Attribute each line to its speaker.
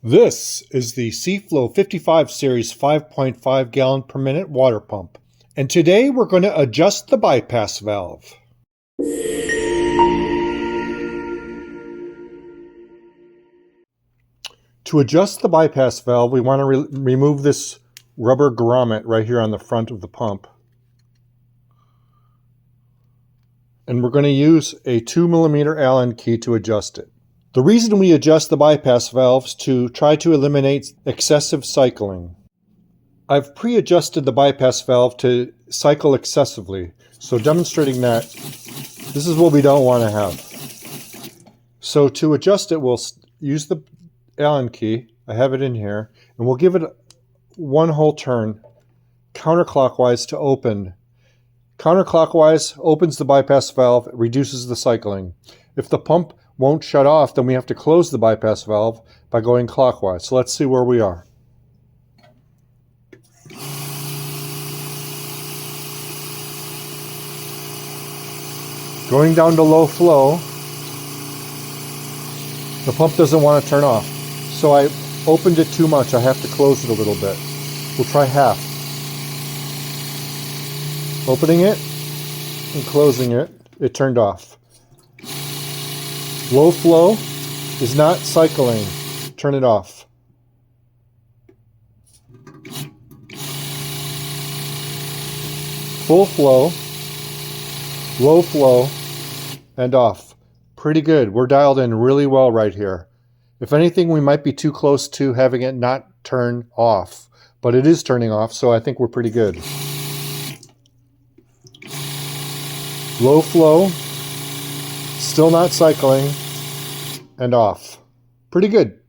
Speaker 1: This is the Seaflo 55 Series 5.5 gallon per minute water pump, and today we're going to adjust the bypass valve. To adjust the bypass valve, we want to remove this rubber grommet right here on the front of the pump. And we're going to use a 2mm Allen key to adjust it. The reason we adjust the bypass valves is to try to eliminate excessive cycling. I've pre-adjusted the bypass valve to cycle excessively, so demonstrating that, this is what we don't want to have. So to adjust it, we'll use the Allen key, I have it in here, and we'll give it one whole turn counterclockwise to open. Counterclockwise opens the bypass valve, reduces the cycling. If the pump won't shut off, then we have to close the bypass valve by going clockwise. So let's see where we are. Going down to low flow, the pump doesn't want to turn off. So I opened it too much. I have to close it a little bit. We'll try half. Opening it and closing it, it turned off. Low flow is not cycling. Turn it off. Full flow, low flow, and off. Pretty good. We're dialed in really well right here. If anything, we might be too close to having it not turn off, but it is turning off, so I think we're pretty good. Low flow, still not cycling, and off. Pretty good.